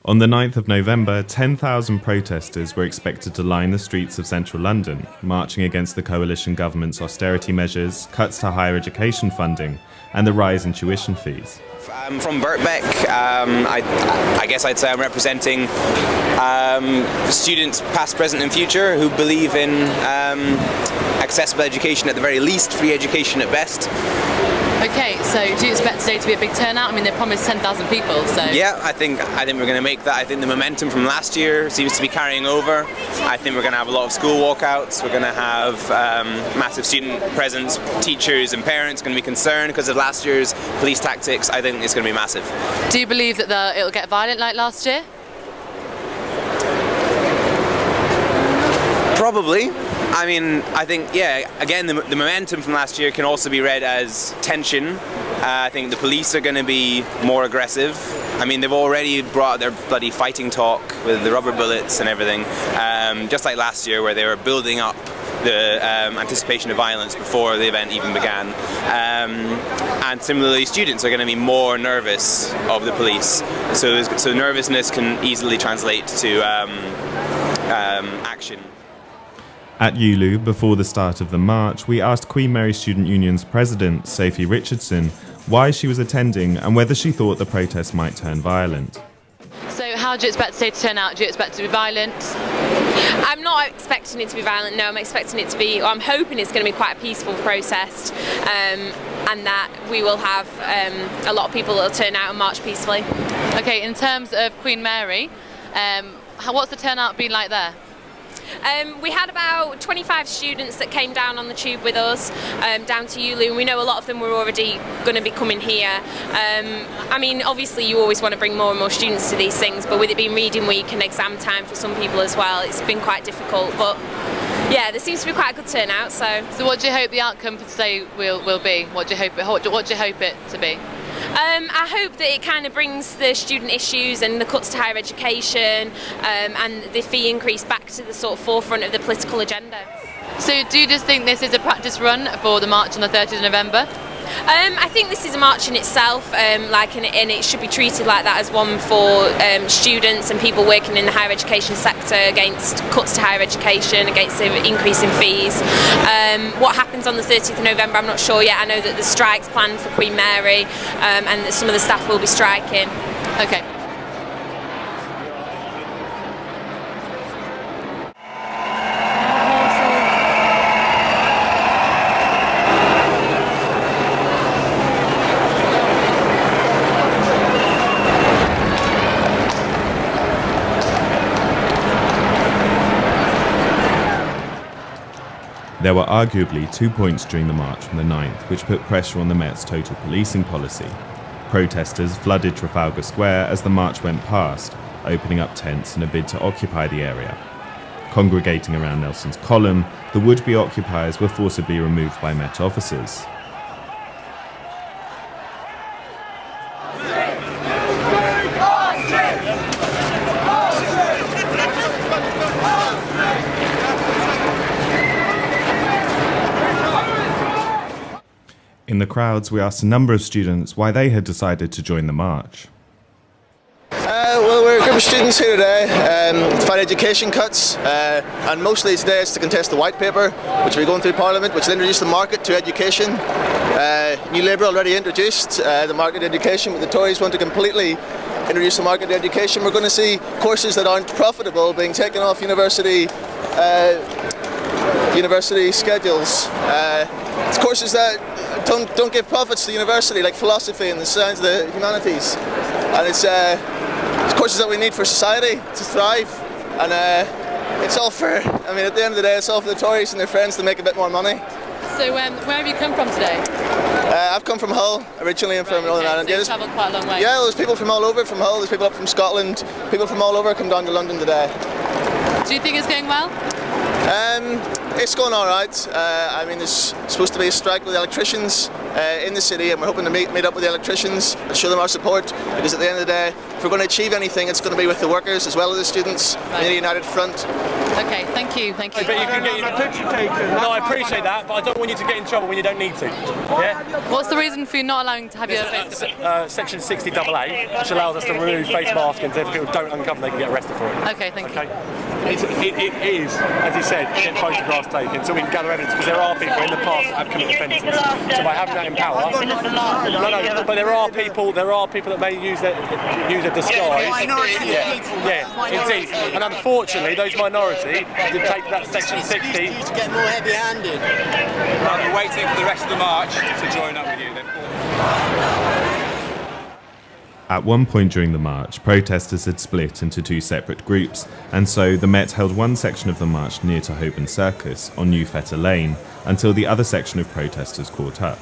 On the 9th of November, 10,000 protesters were expected to line the streets of central London, marching against the coalition government's austerity measures, cuts to higher education funding, and the rise in tuition fees. I'm from Birkbeck. I guess I'd say I'm representing students past, present and future who believe in accessible education at the very least, free education at best. Okay, so do you expect today to be a big turnout? I mean, they promised 10,000 people, so... Yeah, I think we're going to make that. I think the momentum from last year seems to be carrying over. I think we're going to have a lot of school walkouts. We're going to have massive student presence. Teachers and parents are going to be concerned because of last year's police tactics. I think it's going to be massive. Do you believe that it'll get violent like last year? Probably. I mean, I think, yeah, again, the momentum from last year can also be read as tension. I think the police are going to be more aggressive. I mean, they've already brought their bloody fighting talk with the rubber bullets and everything, just like last year where they were building up the anticipation of violence before the event even began. And similarly, students are going to be more nervous of the police. So nervousness can easily translate to action. At ULU, before the start of the march, we asked Queen Mary Student Union's president, Sophie Richardson, why she was attending and whether she thought the protest might turn violent. So how do you expect today to turn out? Do you expect it to be violent? I'm not expecting it to be violent, no. I'm expecting it to be, I'm hoping it's going to be quite a peaceful protest, and that we will have a lot of people that will turn out and march peacefully. Okay, in terms of Queen Mary, what's the turnout been like there? We had about 25 students that came down on the tube with us, down to ULU, and we know a lot of them were already going to be coming here. I mean, obviously you always want to bring more and more students to these things, but with it being reading week and exam time for some people as well, it's been quite difficult. But yeah, there seems to be quite a good turnout. So what do you hope the outcome for today will be? What do you hope it to be? I hope that it kind of brings the student issues and the cuts to higher education and the fee increase back to the sort of forefront of the political agenda. So do you just think this is a practice run for the march on the 30th of November? I think this is a march in itself, and it should be treated like that as one for students and people working in the higher education sector against cuts to higher education, against the increase in fees. What happens on the 30th of November, I'm not sure yet. I know that the strike's planned for Queen Mary, and that some of the staff will be striking. Okay. There were arguably 2 points during the march from the 9th which put pressure on the Met's total policing policy. Protesters flooded Trafalgar Square as the march went past, opening up tents in a bid to occupy the area. Congregating around Nelson's column, the would-be occupiers were forcibly removed by Met officers. In the crowds, we asked a number of students why they had decided to join the march. Well, we're a group of students here today to fight education cuts, and mostly today it's to contest the white paper, which will be going through Parliament, which will introduce the market to education. New Labour already introduced the market to education, but the Tories want to completely introduce the market to education. We're going to see courses that aren't profitable being taken off university schedules. It's courses that don't give profits to the university, like philosophy and the science of the humanities, and it's courses that we need for society to thrive, and it's all for, I mean, at the end of the day, it's all for the Tories and their friends to make a bit more money. So where have you come from today? I've come from Hull originally, and from Northern Ireland. So you've travelled quite a long way. Yeah, there's people from all over from Hull, there's people up from Scotland, people from all over come down to London today. Do you think it's going well? It's going all right. I mean, there's supposed to be a strike with the electricians in the city, and we're hoping to meet up with the electricians and show them our support, because at the end of the day, if we're going to achieve anything, it's going to be with the workers as well as the students. We need a united front. Okay, thank you. But you can get your picture taken. No, I appreciate that, but I don't want you to get in trouble when you don't need to. Yeah? What's the reason for you not allowing to have your face? Section 60AA, which allows us to remove face masking, so if people don't uncover, they can get arrested for it. Okay, thank you. It is, as you said, get photographs taken so we can gather evidence, because there are people in the past that have committed offences. So by having that in power, but there are people that may use a disguise. Yeah, indeed. And unfortunately, those minority did take that section 60. To get more heavy-handed. I'll be waiting for the rest of the march to join up with you. At one point during the march, protesters had split into two separate groups, and so the Met held one section of the march near to Holborn Circus on New Fetter Lane until the other section of protesters caught up.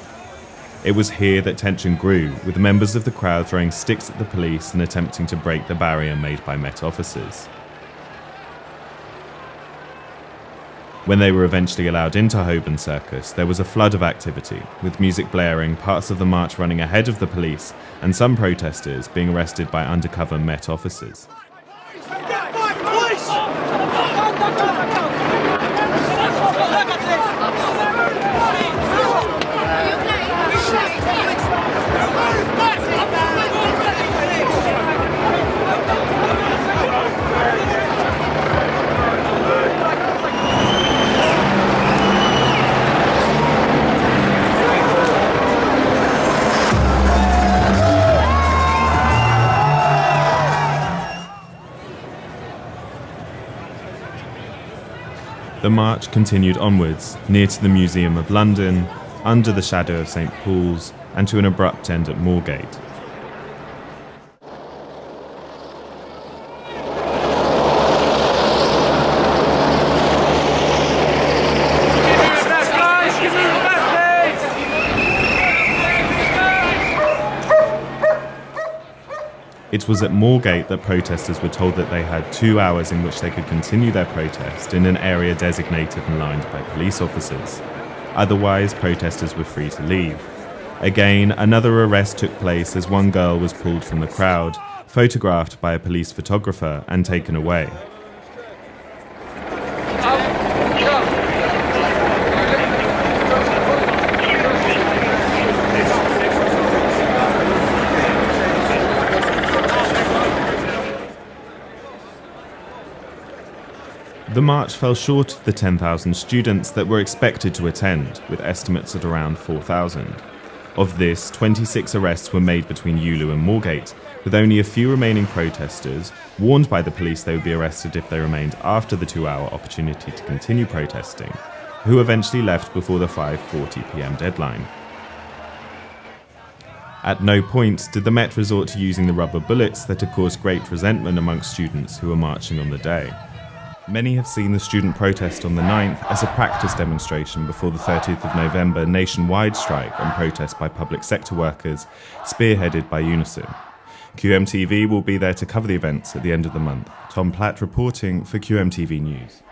It was here that tension grew, with members of the crowd throwing sticks at the police and attempting to break the barrier made by Met officers. When they were eventually allowed into Holborn Circus, there was a flood of activity, with music blaring, parts of the march running ahead of the police, and some protesters being arrested by undercover Met officers. The march continued onwards, near to the Museum of London, under the shadow of St Paul's, and to an abrupt end at Moorgate. It was at Moorgate that protesters were told that they had 2 hours in which they could continue their protest in an area designated and lined by police officers. Otherwise, protesters were free to leave. Again, another arrest took place as one girl was pulled from the crowd, photographed by a police photographer, and taken away. The march fell short of the 10,000 students that were expected to attend, with estimates at around 4,000. Of this, 26 arrests were made between Eulu and Moorgate, with only a few remaining protesters, warned by the police they would be arrested if they remained after the 2-hour opportunity to continue protesting, who eventually left before the 5:40 p.m. deadline. At no point did the Met resort to using the rubber bullets that had caused great resentment amongst students who were marching on the day. Many have seen the student protest on the 9th as a practice demonstration before the 30th of November nationwide strike and protest by public sector workers, spearheaded by Unison. QMTV will be there to cover the events at the end of the month. Tom Platt reporting for QMTV News.